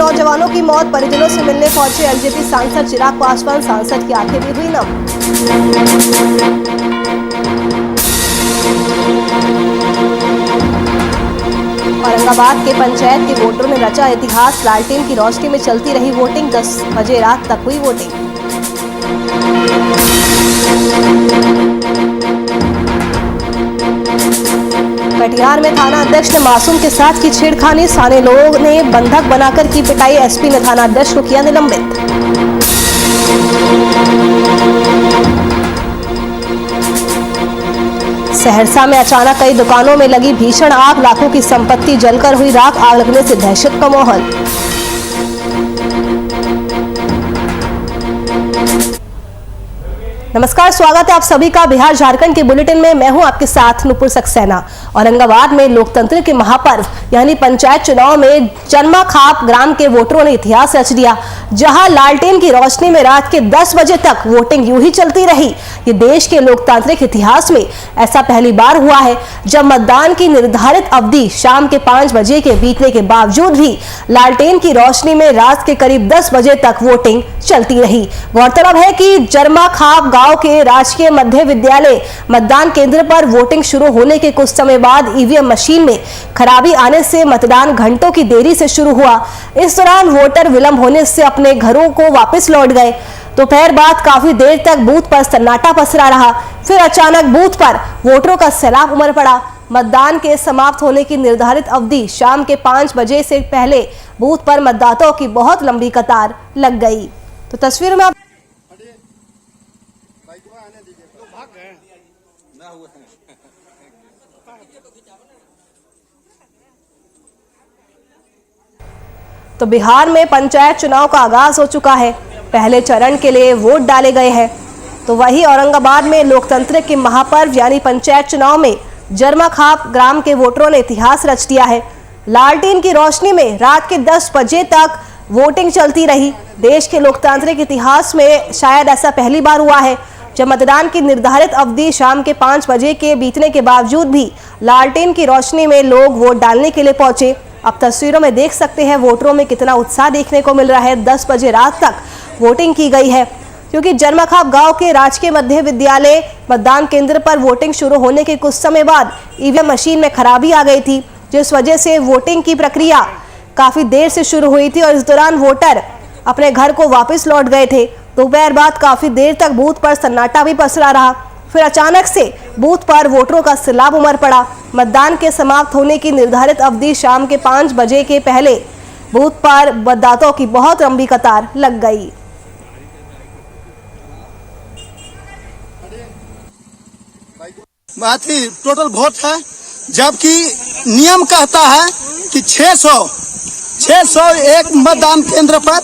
नौजवानों की मौत, परिजनों से मिलने पहुंचे एलजेपी सांसद चिराग पासवान, सांसद की आंखें भी हुई नम। औरंगाबाद के पंचायत के वोटरों ने रचा इतिहास, लालटेन की रोशनी में चलती रही वोटिंग, 10 बजे रात तक हुई वोटिंग। कटिहार में थाना अध्यक्ष ने मासूम के साथ की छेड़खानी, स्थानीय लोगों ने बंधक बनाकर की पिटाई, एसपी ने थाना अध्यक्ष को किया निलंबित। सहरसा में अचानक कई दुकानों में लगी भीषण आग, लाखों की संपत्ति जलकर हुई राख, आग लगने से दहशत का माहौल। नमस्कार, स्वागत है आप सभी का बिहार झारखंड के बुलेटिन में। मैं हूं आपके साथ नुपुर सक्सेना। औरंगाबाद में लोकतंत्र के महापर्व यानी पंचायत चुनाव में जन्माखाप ग्राम के वोटरों ने इतिहास रच दिया, जहां लालटेन की रोशनी में रात के 10 बजे तक वोटिंग यूं ही चलती रही। ये देश के लोकतांत्रिक इतिहास में ऐसा पहली बार हुआ है जब मतदान की निर्धारित अवधि शाम के 5 बजे के बीतने के बावजूद भी लालटेन की रोशनी में रात के करीब 10 बजे तक वोटिंग चलती रही। गौरतलब है कि जन्माखाप गांव के राजकीय मध्य विद्यालय मतदान केंद्र पर वोटिंग शुरू होने के कुछ समय बाद ईवीएम मशीन में खराबी आने से मतदान घंटों की देरी से शुरू हुआ। इस दौरान वोटर विलंब होने से अपने घरों को वापस लौट गए। दोपहर बाद काफी देर तक बूथ पर सन्नाटा पसरा रहा, फिर अचानक बूथ पर वोटरों का सैलाब उमड़ पड़ा। मतदान के समाप्त होने की निर्धारित अवधि शाम के 5 बजे से पहले बूथ पर मतदाताओं की बहुत लंबी कतार लग गई। तो तस्वीर में आप तो बिहार में पंचायत चुनाव का आगाज हो चुका है। पहले चरण के लिए वोट डाले गए हैं। तो वही औरंगाबाद में लोकतंत्र के महापर्व यानी पंचायत चुनाव में जन्माखाप ग्राम के वोटरों ने इतिहास रच दिया है। लालटेन की रोशनी में रात के 10 बजे तक वोटिंग चलती रही। देश के लोकतांत्रिक इतिहास में शायद ऐसा पहली बार हुआ है जब मतदान की निर्धारित अवधि शाम के 5 बजे के बीतने के बावजूद भी लालटेन की रोशनी में लोग वोट डालने के लिए पहुंचे। अब तस्वीरों में देख सकते हैं वोटरों में कितना उत्साह देखने को मिल रहा है। 10 बजे रात तक वोटिंग की गई है, क्योंकि जन्माखाप गांव के राजकीय मध्य विद्यालय मतदान केंद्र पर वोटिंग शुरू होने के कुछ समय बाद ईवीएम मशीन में खराबी आ गई थी, जिस वजह से वोटिंग की प्रक्रिया काफी देर से शुरू हुई थी और इस दौरान वोटर अपने घर को वापस लौट गए थे। दोपहर बाद काफी देर तक बूथ पर सन्नाटा भी पसरा रहा, फिर अचानक से बूथ पर वोटरों का सैलाब उमड़ पड़ा। मतदान के समाप्त होने की निर्धारित अवधि शाम के 5 बजे के पहले बूथ पर मतदाताओं की बहुत लंबी कतार लग गई। टोटल वोट है, जबकि नियम कहता है कि 600 एक मतदान केंद्र पर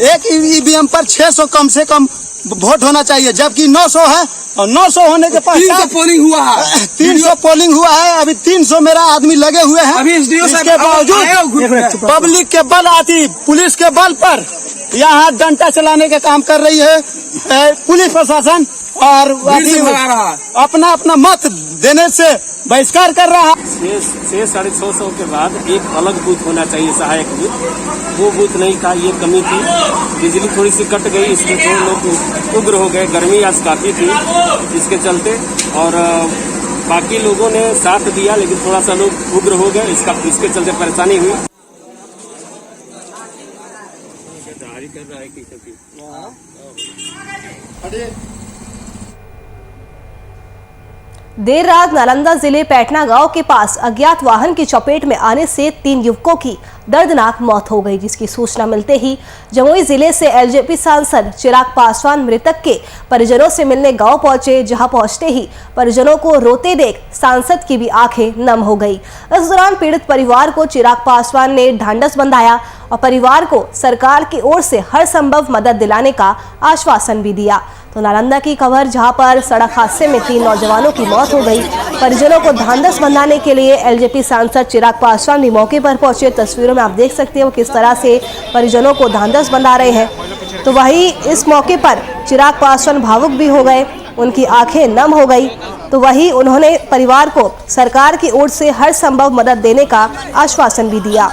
एक ईवीएम पर 600 कम से कम वोट होना चाहिए, जबकि 900 है और 900 होने के पश्चात 300 पोलिंग हुआ है। 300 पोलिंग हुआ है। अभी 300 मेरा आदमी लगे हुए हैं। अभी इसके बावजूद पब्लिक के बल आती, पुलिस के बल पर यहाँ डंडा चलाने का काम कर रही है पुलिस प्रशासन और अपना अपना मत देने से बहिष्कार कर रहा है। 600-650 के बाद एक अलग बूथ होना चाहिए, सहायक बूथ। वो बूथ नहीं था, ये कमी थी। बिजली थोड़ी सी कट गई, इसके थोड़े लोग उग्र हो गए। गर्मी आज काफी थी इसके चलते, और बाकी लोगों ने साथ दिया, लेकिन थोड़ा सा लोग उग्र हो गए, इसके चलते परेशानी हुई। देर रात नालंदा जिले पैटना गांव के पास अज्ञात वाहन की चपेट में आने से 3 युवकों की दर्दनाक मौत हो गई, जिसकी सूचना मिलते ही जमुई जिले से एलजेपी सांसद चिराग पासवान मृतक के परिजनों से मिलने गांव पहुंचे, जहां पहुंचते ही परिजनों को रोते देख सांसद की भी आंखें नम हो गई। इस दौरान पीड़ित परिवार को चिराग पासवान ने ढांढस बंधाया और परिवार को सरकार की ओर से हर संभव मदद दिलाने का आश्वासन भी दिया। तो नालंदा की खबर, जहां पर सड़क हादसे में 3 नौजवानों की मौत हो गई। परिजनों को ढांढस बंधाने के लिए एलजेपी सांसद चिराग पासवान भी मौके पर पहुंचे। तस्वीरों में आप देख सकते हो किस तरह से परिजनों को ढांढस बंधा रहे हैं। तो वही इस मौके पर चिराग पासवान भावुक भी हो गए, उनकी आंखें नम हो गई। तो वही उन्होंने परिवार को सरकार की ओर से हर संभव मदद देने का आश्वासन भी दिया।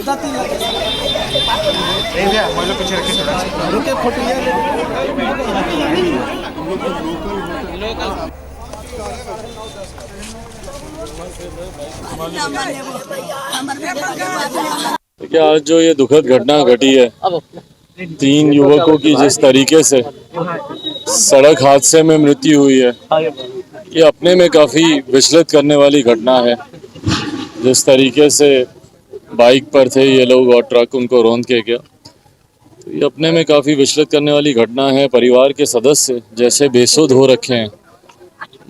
देखिए, आज जो ये दुखद घटना घटी है 3 युवकों की जिस तरीके से सड़क हादसे में मृत्यु हुई है, ये अपने में काफ़ी विचलित करने वाली घटना है। जिस तरीके से बाइक पर थे ये लोग और ट्रक उनको रौंद के गया, तो ये अपने में काफ़ी विचलित करने वाली घटना है। परिवार के सदस्य जैसे बेसुध हो रखे हैं,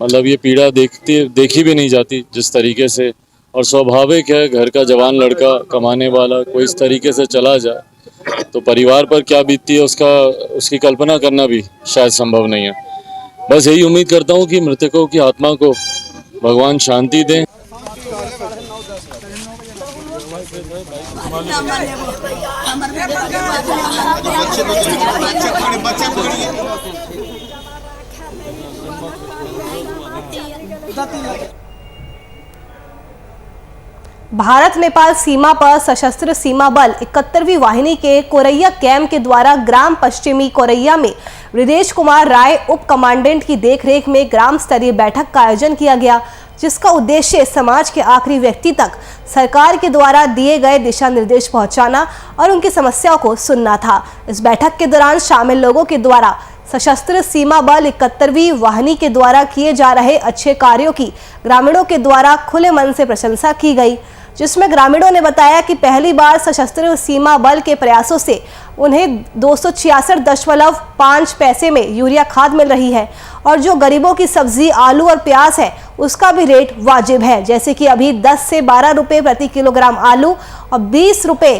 मतलब ये पीड़ा देखी भी नहीं जाती जिस तरीके से। और स्वाभाविक है, घर का जवान लड़का कमाने वाला कोई इस तरीके से चला जाए तो परिवार पर क्या बीतती है उसकी कल्पना करना भी शायद संभव नहीं है। बस यही उम्मीद करता हूँ कि मृतकों की आत्मा को भगवान शांति दें। भारत नेपाल सीमा पर सशस्त्र सीमा बल 71वीं वाहिनी के कोरैया कैंप के द्वारा ग्राम पश्चिमी कोरैया में ब्रजेश कुमार राय उप कमांडेंट की देखरेख में ग्राम स्तरीय बैठक का आयोजन किया गया, जिसका उद्देश्य समाज के आखिरी व्यक्ति तक सरकार के द्वारा दिए गए दिशा निर्देश पहुंचाना और उनकी समस्याओं को सुनना था। इस बैठक के दौरान शामिल लोगों के द्वारा सशस्त्र सीमा बल 71वीं वाहिनी के द्वारा किए जा रहे अच्छे कार्यों की ग्रामीणों के द्वारा खुले मन से प्रशंसा की गई, जिसमें ग्रामीणों ने बताया कि पहली बार सशस्त्र सीमा बल के प्रयासों से उन्हें 266.5 पैसे में यूरिया खाद मिल रही है और जो गरीबों की सब्जी आलू और प्याज है उसका भी रेट वाजिब है, जैसे कि अभी 10 से 12 रुपए प्रति किलोग्राम आलू और 20 रुपए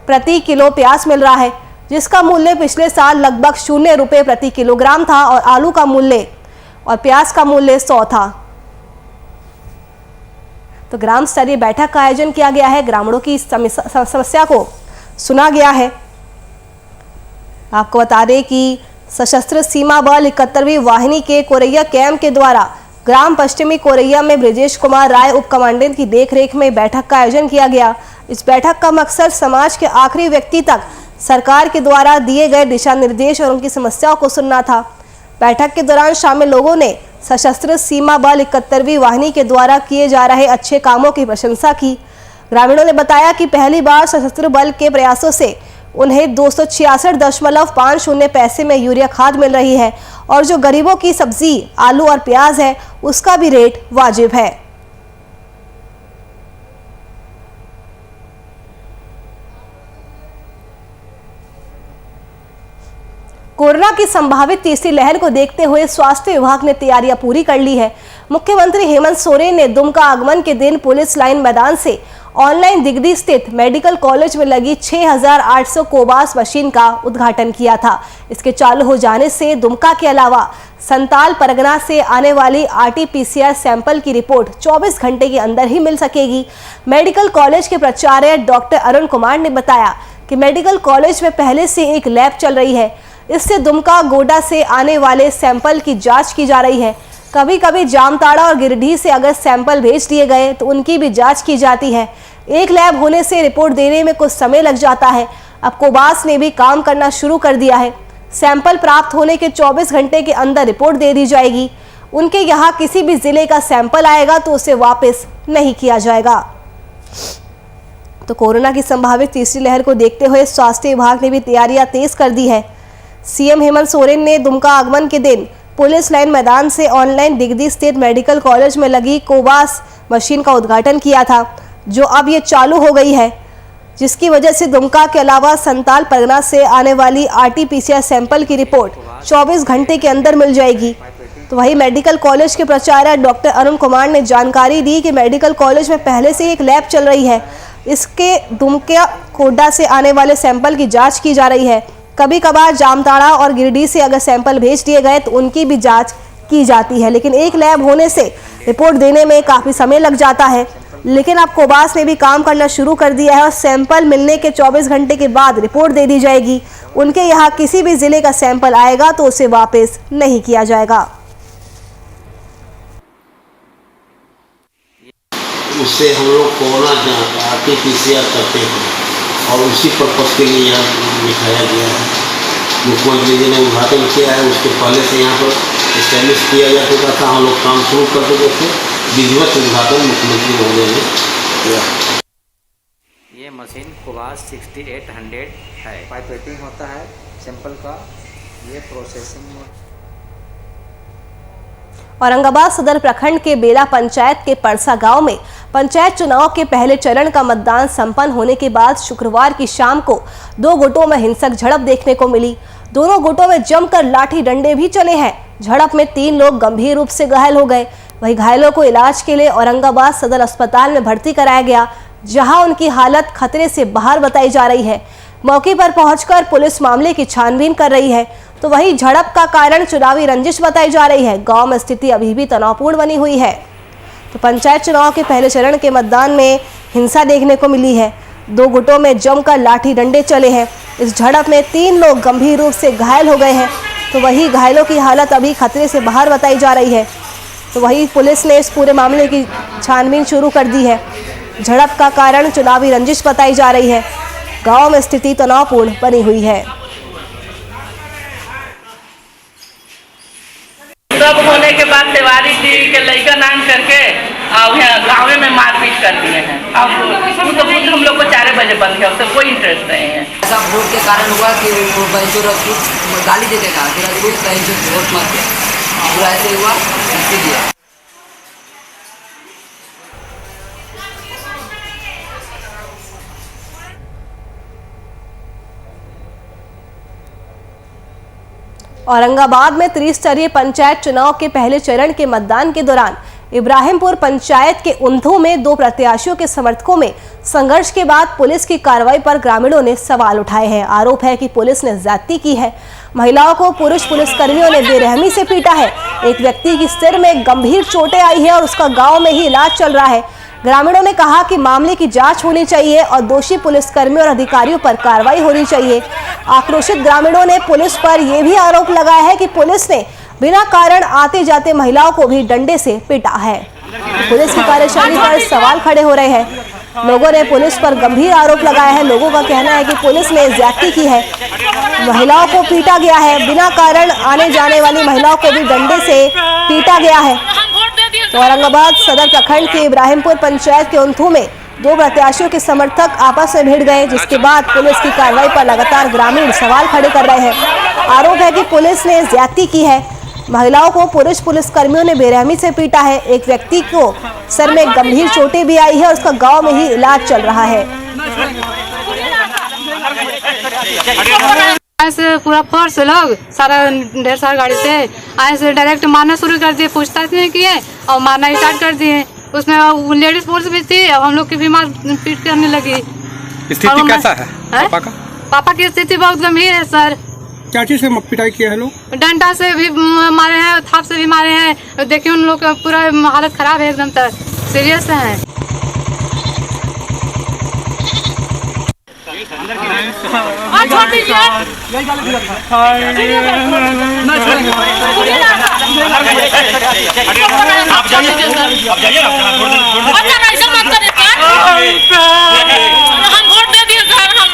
प्रति किलो प्याज मिल रहा है, जिसका मूल्य पिछले साल लगभग 0 रुपए प्रति किलोग्राम था और आलू का मूल्य और प्याज का मूल्य 100 था। तो ग्राम स्तरीय बैठक का आयोजन किया गया है, ग्रामीणों की समस्या को सुना गया है। आपको बता दें कि सशस्त्र सीमा बल 71वीं वाहिनी के कोरैया कैंप के द्वारा ग्राम पश्चिमी कोरैया में ब्रजेश कुमार राय उप कमांडेंट की देखरेख में बैठक का आयोजन किया गया। इस बैठक का मकसद समाज के आखिरी व्यक्ति तक सरकार के द्वारा दिए गए दिशा निर्देश और उनकी समस्याओं को सुनना था। बैठक के दौरान शामिल लोगों ने सशस्त्र सीमा बल 71वीं वाहिनी के द्वारा किए जा रहे अच्छे कामों की प्रशंसा की। ग्रामीणों ने बताया कि पहली बार सशस्त्र बल के प्रयासों से उन्हें 266.50 पैसे में यूरिया खाद मिल रही है और जो गरीबों की सब्जी आलू और प्याज है उसका भी रेट वाजिब है। कोरोना की संभावित तीसरी लहर को देखते हुए स्वास्थ्य विभाग ने तैयारियां पूरी कर ली है। मुख्यमंत्री हेमंत सोरेन ने दुमका आगमन के दिन पुलिस लाइन मैदान से ऑनलाइन दिगदी स्थित मेडिकल कॉलेज में लगी 6800 कोबास मशीन का उद्घाटन किया था। इसके चालू हो जाने से दुमका के अलावा संताल परगना से आने वाली RT-PCR सैंपल की रिपोर्ट 24 घंटे के अंदर ही मिल सकेगी। मेडिकल कॉलेज के प्राचार्य डॉक्टर अरुण कुमार ने बताया कि मेडिकल कॉलेज में पहले से एक लैब चल रही है, इससे दुमका गोड्डा से आने वाले सैंपल की जांच की जा रही है। कभी कभी जामताड़ा और गिरिडीह से अगर सैंपल भेज दिए गए तो उनकी भी जांच की जाती है। एक लैब होने से रिपोर्ट देने में कुछ समय लग जाता है। अब कोबास ने भी काम करना शुरू कर दिया है। सैंपल प्राप्त होने के 24 घंटे के अंदर रिपोर्ट दे दी जाएगी। उनके यहाँ किसी भी जिले का सैंपल आएगा तो उसे वापस नहीं किया जाएगा। तो कोरोना की संभावित तीसरी लहर को देखते हुए स्वास्थ्य विभाग ने भी तैयारियां तेज कर दी है। सीएम हेमंत सोरेन ने दुमका आगमन के दिन पुलिस लाइन मैदान से ऑनलाइन दिगदी स्थित मेडिकल कॉलेज में लगी कोबास मशीन का उद्घाटन किया था, जो अब ये चालू हो गई है, जिसकी वजह से दुमका के अलावा संताल परगना से आने वाली RT-PCR सैंपल की रिपोर्ट 24 घंटे के अंदर मिल जाएगी। तो वही मेडिकल कॉलेज के प्राचार्य डॉक्टर अरुण कुमार ने जानकारी दी कि मेडिकल कॉलेज में पहले से एक लैब चल रही है, इसके दुमका गोड्डा से आने वाले सैंपल की जाँच की जा रही है। कभी कभार जामताड़ा और गिरिडीह से अगर सैंपल भेज दिए गए तो उनकी भी जांच की जाती है, लेकिन एक लैब होने से रिपोर्ट देने में काफ़ी समय लग जाता है। लेकिन अब कोबास ने भी काम करना शुरू कर दिया है और सैंपल मिलने के 24 घंटे के बाद रिपोर्ट दे दी जाएगी। उनके यहाँ किसी भी जिले का सैंपल आएगा तो उसे वापस नहीं किया जाएगा। उससे हम लोग कोरोना जांच RT-PCR करते हैं। और उसी पर्पज़ के लिए यहाँ बिठाया गया है। मुख्यमंत्री जी ने उद्घाटन किया है, उसके पहले से यहाँ पर इस्टेब्लिश किया जा चुका था, हम लोग काम शुरू कर चुके थे। विधिवत उद्घाटन मुख्यमंत्री महोदय ने किया। ये मशीन कुबास 6800 है। पाइपेटिंग होता है सैंपल का, ये प्रोसेसिंग। औरंगाबाद सदर प्रखंड के बेला पंचायत के परसा गांव में पंचायत चुनाव के पहले चरण का मतदान संपन्न होने के बाद शुक्रवार की शाम को दो गुटों में हिंसक झड़प देखने को मिली। दोनों गुटों में जमकर लाठी डंडे भी चले हैं। झड़प में 3 लोग गंभीर रूप से घायल हो गए। वहीं घायलों को इलाज के लिए औरंगाबाद सदर अस्पताल में भर्ती कराया गया, जहां उनकी हालत खतरे से बाहर बताई जा रही है। मौके पर पहुंचकर पुलिस मामले की छानबीन कर रही है। तो वहीं झड़प का कारण चुनावी रंजिश बताई जा रही है। गांव में स्थिति अभी भी तनावपूर्ण बनी हुई है। तो पंचायत चुनाव के पहले चरण के मतदान में हिंसा देखने को मिली है। 2 गुटों में जमकर लाठी डंडे चले हैं। इस झड़प में 3 लोग गंभीर रूप से घायल हो गए हैं। तो वहीं घायलों की हालत अभी खतरे से बाहर बताई जा रही है। तो वहीं पुलिस ने इस पूरे मामले की छानबीन शुरू कर दी है। झड़प का कारण चुनावी रंजिश बताई जा रही है। गांव में स्थिति तनावपूर्ण बनी हुई है। सब होने के बाद तिवारी जी के लड़का नाम करके गाँव में मारपीट कर दिए हैं। अब वो तो हम लोग को 4 बजे बंद किया, उससे कोई इंटरेस्ट नहीं है। ऐसा वोट के कारण हुआ कि वो बहनचोद गाली देते कहा कि राजपूत बहनचोद वोट मत दे, पूरा ऐसे हुआ इसीलिए। औरंगाबाद में त्रिस्तरीय पंचायत चुनाव के पहले चरण के मतदान के दौरान इब्राहिमपुर पंचायत के उंधू में 2 प्रत्याशियों के समर्थकों में संघर्ष के बाद पुलिस की कार्रवाई पर ग्रामीणों ने सवाल उठाए हैं। आरोप है कि पुलिस ने ज्यादती की है। महिलाओं को पुरुष पुलिसकर्मियों ने बेरहमी से पीटा है। एक व्यक्ति की सिर में गंभीर चोटें आई है और उसका गाँव में ही इलाज चल रहा है। ग्रामीणों ने कहा कि मामले की जांच होनी चाहिए और दोषी पुलिसकर्मियों और अधिकारियों पर कार्रवाई होनी चाहिए। आक्रोशित ग्रामीणों ने पुलिस पर यह भी आरोप लगाया है कि पुलिस ने बिना कारण आते जाते महिलाओं को भी डंडे से पीटा है। पुलिस की कार्यशैली पर सवाल खड़े हो रहे हैं। लोगों ने पुलिस पर गंभीर आरोप लगाया है। लोगों का कहना है कि पुलिस ने ज्यादती की है, महिलाओं को पीटा गया है, बिना कारण आने जाने वाली महिलाओं को भी डंडे से पीटा गया है। तो औरंगाबाद सदर प्रखंड के इब्राहिमपुर पंचायत के उंथू में 2 प्रत्याशियों के समर्थक आपस में भिड़ गए, जिसके बाद पुलिस की कार्रवाई पर लगातार ग्रामीण सवाल खड़े कर रहे हैं। आरोप है कि पुलिस ने ज्यादती की है। महिलाओं को पुरुष पुलिसकर्मियों ने बेरहमी से पीटा है। एक व्यक्ति को सर में गंभीर चोटें भी आई है और उसका गांव में ही इलाज चल रहा है। ऐसे पूरा फोर्स लोग सारा ढेर सारा गाड़ी से आए से डायरेक्ट मारना शुरू कर दिए, पूछताछ नहीं किए और मारना स्टार्ट कर दिए। उसमें लेडीज फोर्स भी थी और हम लोग की भी मार पीट करने लगी। स्थिति कैसा है पापा का? पापा की स्थिति बहुत गंभीर है सर। क्या चीज से पिटाई किया है लोग? डंडा से भी मारे हैं, थाप से भी मारे हैं। देखिए उन लोग का पूरा हालत खराब है, एकदम तक सीरियस है। हम वोट दे दिए सर, हम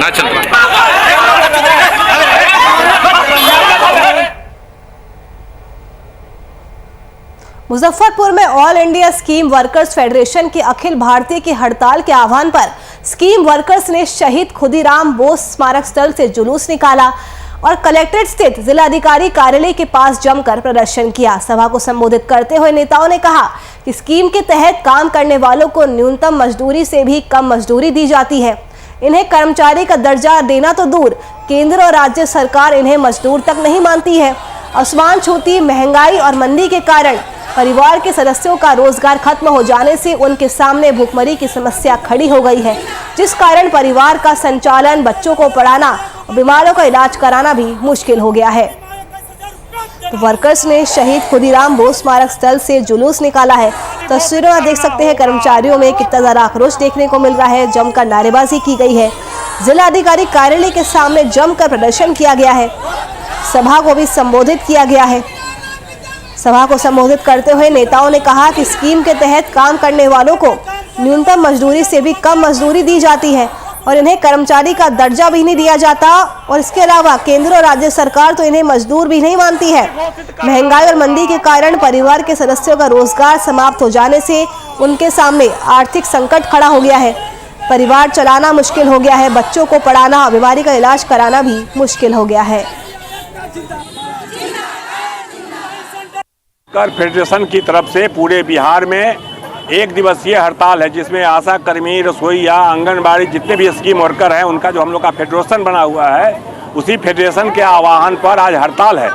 ना चल मुजफ्फरपुर में all India scheme workers federation की अखिल भारतीय की हड़ताल के आह्वान पर स्कीम वर्कर्स ने शहीद खुदीराम बोस स्मारक स्थल से जुलूस निकाला और कलेक्ट्रेट स्थित जिलाधिकारी कार्यालय के पास जमकर प्रदर्शन किया। सभा को संबोधित करते हुए नेताओं ने कहा कि स्कीम के तहत काम करने वालों को न्यूनतम मजदूरी से भी कम मजदूरी दी जाती है। इन्हें कर्मचारी का दर्जा देना तो दूर, केंद्र और राज्य सरकार इन्हें मजदूर तक नहीं मानती है। आसमान छूती महंगाई और मंदी के कारण परिवार के सदस्यों का रोजगार खत्म हो जाने से उनके सामने भूखमरी की समस्या खड़ी हो गई है, जिस कारण परिवार का संचालन, बच्चों को पढ़ाना और बीमारों का इलाज कराना भी मुश्किल हो गया है। तो वर्कर्स ने शहीद खुदीराम बोस स्मारक स्थल से जुलूस निकाला है। तस्वीरों में देख सकते हैं कर्मचारियों में कितना ज्यादा आक्रोश देखने को मिल रहा है। जमकर नारेबाजी की गई है। जिलाधिकारी कार्यालय के सामने जमकर प्रदर्शन किया गया है। सभा को भी संबोधित किया गया है। सभा को संबोधित करते हुए नेताओं ने कहा कि स्कीम के तहत काम करने वालों को न्यूनतम मजदूरी से भी कम मजदूरी दी जाती है और इन्हें कर्मचारी का दर्जा भी नहीं दिया जाता। और इसके अलावा केंद्र और राज्य सरकार तो इन्हें मजदूर भी नहीं मानती है। महंगाई और मंदी के कारण परिवार के सदस्यों का रोजगार समाप्त हो जाने से उनके सामने आर्थिक संकट खड़ा हो गया है। परिवार चलाना मुश्किल हो गया है, बच्चों को पढ़ाना, बीमारी का इलाज कराना भी मुश्किल हो गया है। फेडरेशन की तरफ से पूरे बिहार में एक दिवसीय हड़ताल है, जिसमें आशा कर्मी, रसोईया, आंगनबाड़ी, जितने भी स्कीम वर्कर हैं, उनका जो हम लोग का फेडरेशन बना हुआ है, उसी फेडरेशन के आह्वान पर आज हड़ताल है।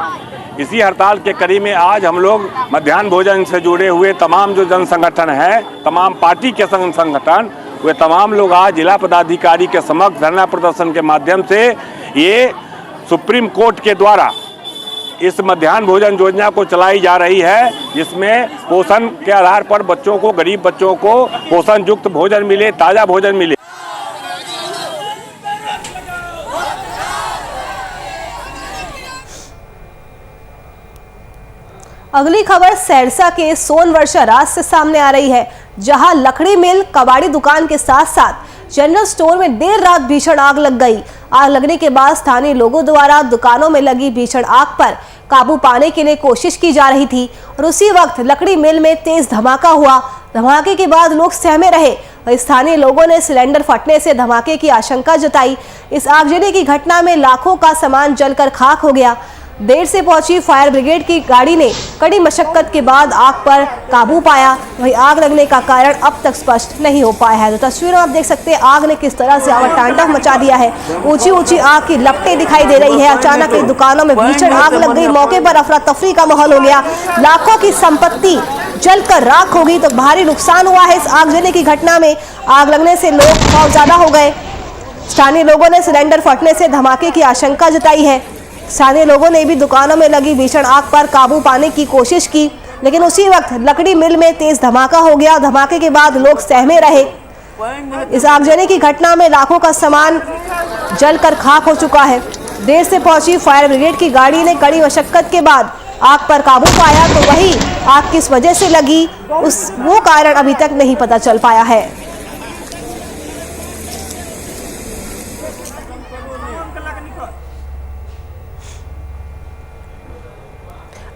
इसी हड़ताल के कड़ी में आज हम लोग मध्याह्न भोजन से जुड़े हुए तमाम जो जन संगठन हैं, तमाम पार्टी के संगठन, वे तमाम लोग आज जिला पदाधिकारी के समक्ष धरना प्रदर्शन के माध्यम से ये सुप्रीम कोर्ट के द्वारा इस मध्याह्न भोजन योजना को चलाई जा रही है, जिसमें पोषण के आधार पर बच्चों को, गरीब बच्चों को पोषण युक्त भोजन मिले, ताज़ा भोजन मिले। अगली खबर सहरसा के सोनवर्षा राज से सामने आ रही है, जहां लकड़ी मिल, कबाड़ी दुकान के साथ साथ जनरल स्टोर में देर रात भीषण आग लग गई। आग लगने के बाद स्थानीय लोगों द्वारा दुकानों में लगी भीषण आग पर काबू पाने के लिए कोशिश की जा रही थी और उसी वक्त लकड़ी मिल में तेज धमाका हुआ। धमाके के बाद लोग सहमे रहे और स्थानीय लोगों ने सिलेंडर फटने से धमाके की आशंका जताई। इस आगजनी की घटना में लाखों का सामान जलकर खाक हो गया। देर से पहुंची फायर ब्रिगेड की गाड़ी ने कड़ी मशक्कत के बाद आग पर काबू पाया। वहीं आग लगने का कारण अब तक स्पष्ट नहीं हो पाया है। तो तस्वीरों में आप देख सकते हैं आग ने किस तरह से आवातांडव मचा दिया है। ऊंची ऊंची आग की लपटें दिखाई दे रही है। अचानक इन दुकानों में भीषण आग लग गई। मौके पर अफरा तफरी का माहौल हो गया। लाखों की संपत्ति जलकर राख हो गई। तो भारी नुकसान हुआ है इस आगजनी की घटना में। आग लगने से लोग खौफजदा हो गए। स्थानीय लोगों ने सिलेंडर फटने से धमाके की आशंका जताई है। स्थानीय लोगों ने भी दुकानों में लगी भीषण आग पर काबू पाने की कोशिश की, लेकिन उसी वक्त लकड़ी मिल में तेज धमाका हो गया। धमाके के बाद लोग सहमे रहे। इस आगजनी की घटना में लाखों का सामान जलकर खाक हो चुका है। देर से पहुंची फायर ब्रिगेड की गाड़ी ने कड़ी मशक्कत के बाद आग पर काबू पाया। तो वही आग किस वजह से लगी, वो कारण अभी तक नहीं पता चल पाया है।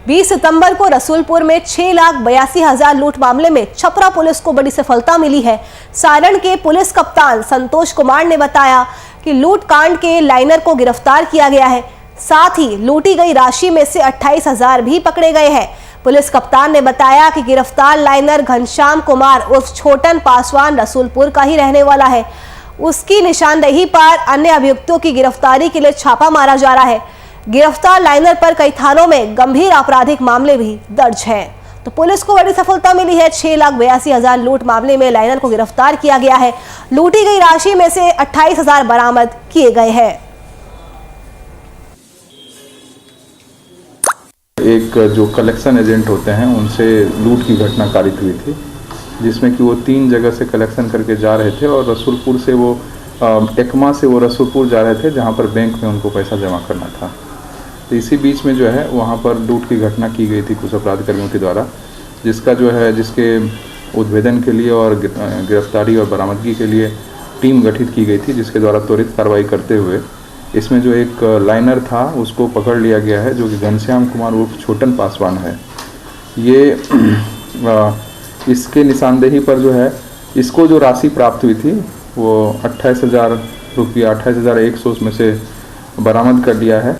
20 सितंबर को रसूलपुर में 6,82,000 लूट मामले में छपरा पुलिस को बड़ी सफलता मिली है। सारण के पुलिस कप्तान संतोष कुमार ने बताया कि लूट कांड के लाइनर को गिरफ्तार किया गया है। साथ ही लूटी गई राशि में से 28,000 भी पकड़े गए हैं। पुलिस कप्तान ने बताया कि गिरफ्तार लाइनर घनश्याम कुमार उर्फ छोटन पासवान रसूलपुर का ही रहने वाला है। उसकी निशानदेही पर अन्य अभियुक्तों की गिरफ्तारी के लिए छापा मारा जा रहा है। गिरफ्तार लाइनर पर कई थानों में गंभीर आपराधिक मामले भी दर्ज हैं। तो पुलिस को बड़ी सफलता मिली है। 6,82,000 लूट मामले में लाइनर को गिरफ्तार किया गया है। लूटी गई राशि में से 28,000 बरामद किए गए हैं। एक जो कलेक्शन एजेंट होते हैं उनसे लूट की घटना कारित हुई थी, जिसमें कि वो 3 जगह से कलेक्शन करके जा रहे थे और रसूलपुर से वो एकमा से वो रसूलपुर जा रहे थे, जहाँ पर बैंक में उनको पैसा जमा करना था। तो इसी बीच में जो है वहाँ पर लूट की घटना की गई थी कुछ अपराध कर्मियों के द्वारा, जिसका जो है जिसके उद्भेदन के लिए और गिरफ्तारी और बरामदगी के लिए टीम गठित की गई थी, जिसके द्वारा त्वरित कार्रवाई करते हुए इसमें जो एक लाइनर था उसको पकड़ लिया गया है, जो कि घनश्याम कुमार उर्फ छोटन पासवान है। ये इसके निशानदेही पर जो है इसको जो राशि प्राप्त हुई थी वो 28,000 रुपया 28,100 उसमें से बरामद कर लिया है।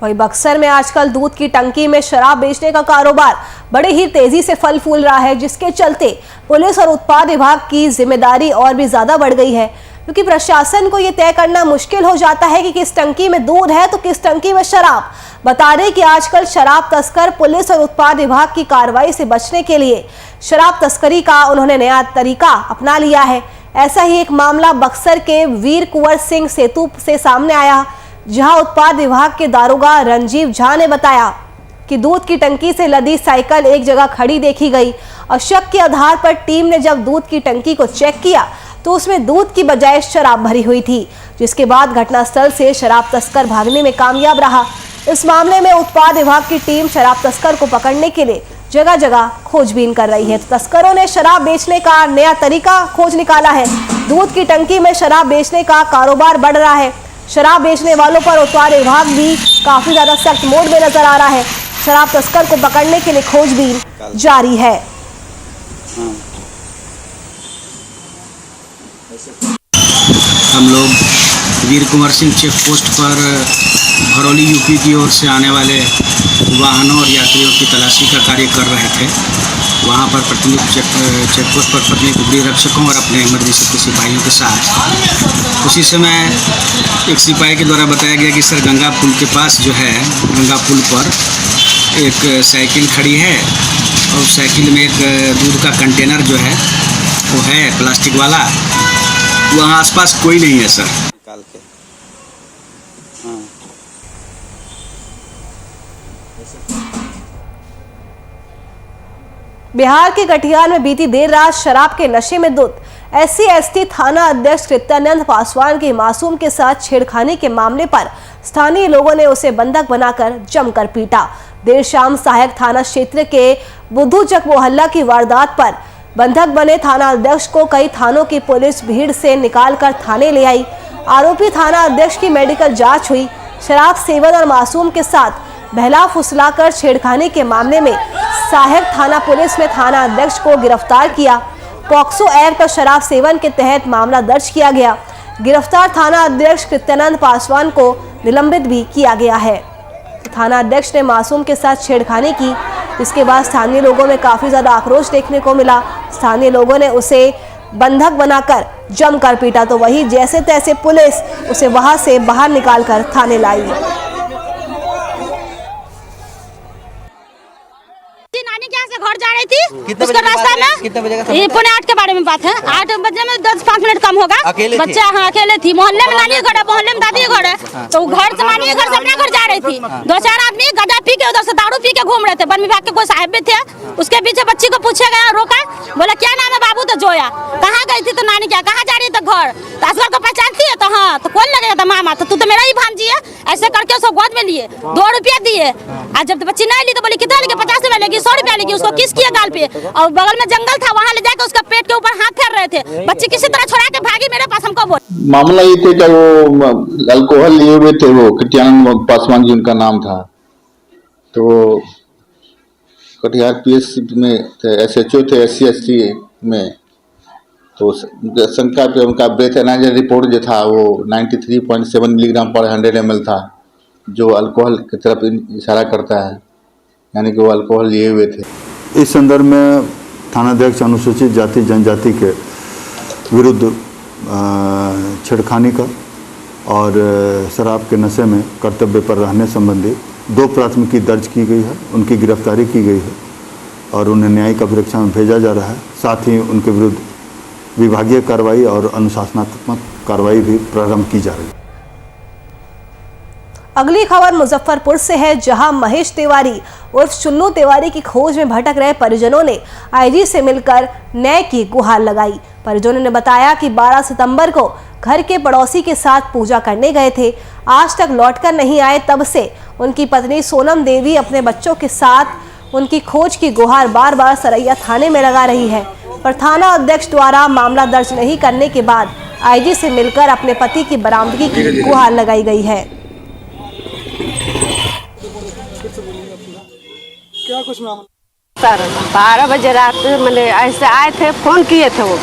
वहीं बक्सर में आजकल दूध की टंकी में शराब बेचने का कारोबार बड़े ही तेजी से फल फूल रहा है, जिसके चलते पुलिस और उत्पाद विभाग की जिम्मेदारी और भी ज्यादा बढ़ गई है, क्योंकि प्रशासन को यह तय करना मुश्किल हो जाता है कि किस टंकी में दूध है तो किस टंकी में शराब। बता दें कि आजकल शराब तस्कर पुलिस और उत्पाद विभाग की कार्रवाई से बचने के लिए शराब तस्करी का उन्होंने नया तरीका अपना लिया है। ऐसा ही एक मामला बक्सर के वीर कुंवर सिंह सेतु से सामने आया, जहां उत्पाद विभाग के दारोगा रंजीव झा ने बताया कि दूध की टंकी से लदी साइकिल एक जगह खड़ी देखी गई और शक के आधार पर टीम ने जब दूध की टंकी को चेक किया तो उसमें दूध की बजाय शराब भरी हुई थी, जिसके बाद घटनास्थल से शराब तस्कर भागने में कामयाब रहा। इस मामले में उत्पाद विभाग की टीम शराब तस्कर को पकड़ने के लिए जगह जगह खोजबीन कर रही है। तो तस्करों ने शराब बेचने का नया तरीका खोज निकाला है। दूध की टंकी में शराब बेचने का कारोबार बढ़ रहा है। शराब बेचने वालों पर उत्पाद विभाग भी काफी ज्यादा सख्त मोड में नजर आ रहा है। शराब तस्कर को पकड़ने के लिए खोजबीन जारी है। हम लोग वीर कुंवर सिंह चेक पोस्ट पर भरौली यूपी की ओर से आने वाले वाहनों और यात्रियों की तलाशी का कार्य कर रहे थे। वहां पर प्रतिनिधि चेक पोस्ट पर प्रतिनिधि गृह रक्षकों और अपने मर्जी से कुछ सिपाहियों के साथ उसी समय एक सिपाही के द्वारा बताया गया कि सर गंगा पुल के पास जो है, गंगा पुल पर एक साइकिल खड़ी है और साइकिल में एक दूध का कंटेनर जो है वो है प्लास्टिक वाला, वहाँ आसपास कोई नहीं है सर। बिहार के कटिहार में बीती देर रात शराब के नशे में धुत SC/ST थाना अध्यक्ष कृत्यानंद पासवान के मासूम के साथ छेड़खानी के मामले पर स्थानीय लोगों ने उसे बंधक बनाकर जमकर पीटा। देर शाम सहायक थाना क्षेत्र के बुद्धूचक मोहल्ला की वारदात पर बंधक बने थाना अध्यक्ष को कई थानों की पुलिस भीड़ से निकालकर थाने ले आई। आरोपी थाना अध्यक्ष की मेडिकल जांच हुई। शराब सेवन और मासूम के साथ बहला फुसलाकर छेड़खानी के मामले में सहायक थाना पुलिस ने थाना अध्यक्ष को गिरफ्तार किया। पॉक्सो एक्ट और शराब सेवन के तहत मामला दर्ज किया गया। गिरफ्तार थाना अध्यक्ष कृत्यानंद पासवान को निलंबित भी किया गया है। थाना अध्यक्ष ने मासूम के साथ छेड़खानी की, इसके बाद स्थानीय लोगों में काफी ज्यादा आक्रोश देखने को मिला। स्थानीय लोगों ने उसे बंधक बनाकर जमकर पीटा, तो वही जैसे तैसे पुलिस उसे वहां से बाहर निकालकर थाने लाई। घर जा रही थी उसका रास्ता में, कितने बजे का? ये 7:45 के बारे में बात है। 8 बजे में 10-5 मिनट कम होगा। बच्चा हाँ अकेले थी। मोहल्ले में नानी घर है, मोहल्ले में दादी घर है, तो घर से नानी घर से अपना घर जा रही थी। 2-4 आदमी गजा पी के उधर से दारू पी के घूम रहे थे। वन विभाग के कोई साहब भी थे। उसके पीछे बच्ची को पूछे गया, रोका, बोला क्या नाम है बाबू? तो जोया। कहाँ गई थी? तो नानी क्या। कहाँ जा रही? तो घर। तो असगर को पहचानती है? तो हाँ। तो कौन लगेगा? तो मामा। तो तू तो मेरा ही भांजी है। ऐसे करके उसको गोद में लिए, 2 रुपया दिए। आज जब बच्ची नहीं ली तो बोली कितना लेगी? 50 रुपया लेगी, 100 रुपया लेगी। उसको किस किया गाल पे, और बगल में जंगल था, वहाँ ले जाकर उसका पेट के ऊपर हाथ फेर रहे थे। बच्ची किसी तरह छोड़ा के भागी मेरे पास। हमको बोल मामला ये थे कि वो अल्कोहल लिए हुए थे। वो कृत्यानंद पासवान जी उनका नाम था। तो कटिहार PSC में SHO थे SC/ST में। तो शंका पे उनका ब्रेथ एनालाइजर रिपोर्ट जो था वो 93.7 मिलीग्राम पर 100 ml था, जो अल्कोहल की तरफ इशारा करता है, यानी कि वो अल्कोहल लिए हुए थे। इस संदर्भ में थानाध्यक्ष अनुसूचित जाति जनजाति के विरुद्ध छेड़खानी का और शराब के नशे में कर्तव्य पर रहने संबंधी 2 प्राथमिकी दर्ज की गई है। उनकी गिरफ्तारी की गई है और उन्हें न्यायिक अभिरक्षा में भेजा जा रहा है। साथ ही उनके विरुद्ध विभागीय कार्रवाई और अनुशासनात्मक कार्रवाई भी प्रारंभ की जा रही है। अगली खबर मुजफ्फरपुर से है, जहां महेश तिवारी उर्फ चुन्नू तिवारी की खोज में भटक रहे परिजनों ने IG से मिलकर न्याय की गुहार लगाई। परिजनों ने बताया कि 12 सितंबर को घर के पड़ोसी के साथ पूजा करने गए थे। आज तक लौटकर नहीं आए। तब से उनकी पत्नी सोनम देवी अपने बच्चों के साथ उनकी खोज की गुहार बार बार सरैया थाने में लगा रही है, पर थाना अध्यक्ष द्वारा मामला दर्ज नहीं करने के बाद IG से मिलकर अपने पति की बरामदगी की गुहार लगाई गई है। क्या कुछ मामला? सर 12 बजे रात मैंने ऐसे आए थे, फोन किए थे। वो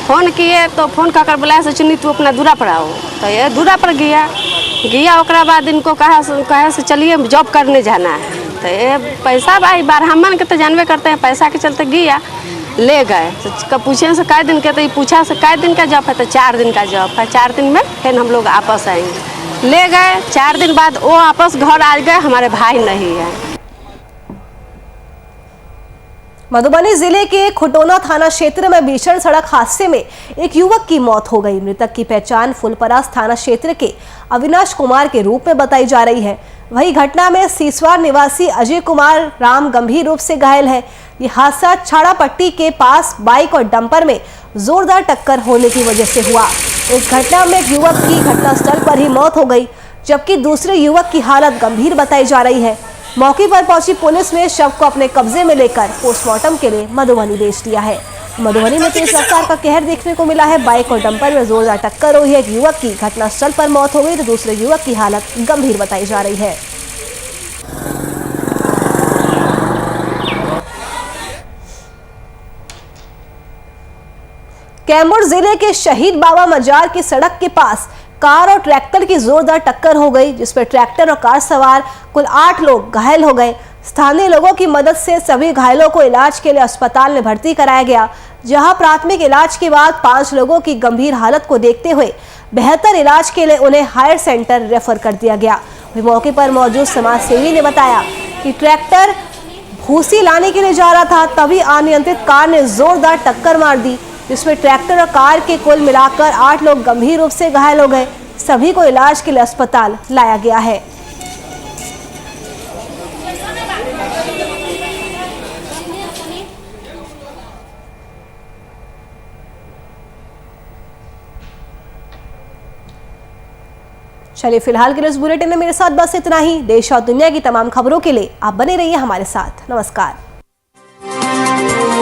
फोन किए तो फोन कर बुलाया से चुन्नी तू अपना दूरा पर आओ। तो ये दूरा पर गया ओकरा बाद इनको कहा से चलिए जॉब करने जाना है। तो ये पैसा भाई ब्राह्मण के तो जानवे करते हैं, पैसा के चलते गया ले गए। तो पूछे से कै दिन के, तो पूछा से कै दिन का जॉब है? तो 4 दिन का जॉब है। 4 दिन में फिर हम लोग आपस आएंगे। ले गए। 4 दिन बाद वो आपस घर आ गए। हमारे भाई नहीं है। मधुबनी जिले के खुटोना थाना क्षेत्र में भीषण सड़क हादसे में एक युवक की मौत हो गई। मृतक की पहचान फुलपरास थाना क्षेत्र के अविनाश कुमार के रूप में बताई जा रही है। वही घटना में सीसवार निवासी अजय कुमार राम गंभीर रूप से घायल है। ये हादसा छाड़ा पट्टी के पास बाइक और डंपर में जोरदार टक्कर होने की वजह से हुआ। इस घटना में एक युवक की घटनास्थल पर ही मौत हो गई, जबकि दूसरे युवक की हालत गंभीर बताई जा रही है। मौके पर पहुंची पुलिस ने शव को अपने कब्जे में लेकर पोस्टमार्टम के लिए मधुबनी भेज दिया है। मधुबनी में तेज रफ्तार का कहर देखने को मिला है। बाइक और डंपर में जोरदार टक्कर हुई है। एक युवक की घटनास्थल पर मौत हो गई तो दूसरे युवक की हालत गंभीर बताई जा रही है। कैमूर जिले के शहीद बाबा मजार की सड़क के पास कार और ट्रैक्टर की जोरदार टक्कर हो गई, जिसमें ट्रैक्टर और कार सवार कुल 8 लोग घायल हो गए। स्थानीय लोगों की मदद से सभी घायलों को इलाज के लिए अस्पताल में भर्ती कराया गया, जहां प्राथमिक इलाज के बाद 5 लोगों की गंभीर हालत को देखते हुए बेहतर इलाज के लिए उन्हें हायर सेंटर रेफर कर दिया गया। वहीं मौके पर मौजूद समाज सेवी ने बताया कि ट्रैक्टर भूसी लाने के लिए जा रहा था, तभी अनियंत्रित कार ने जोरदार टक्कर मार दी, जिसमें ट्रैक्टर और कार के कुल मिलाकर 8 लोग गंभीर रूप से घायल हो गए। सभी को इलाज के लिए अस्पताल लाया गया है। चलिए फिलहाल के लिए इस बुलेटिन में मेरे साथ बस इतना ही। देश और दुनिया की तमाम खबरों के लिए आप बने रहिए हमारे साथ। नमस्कार।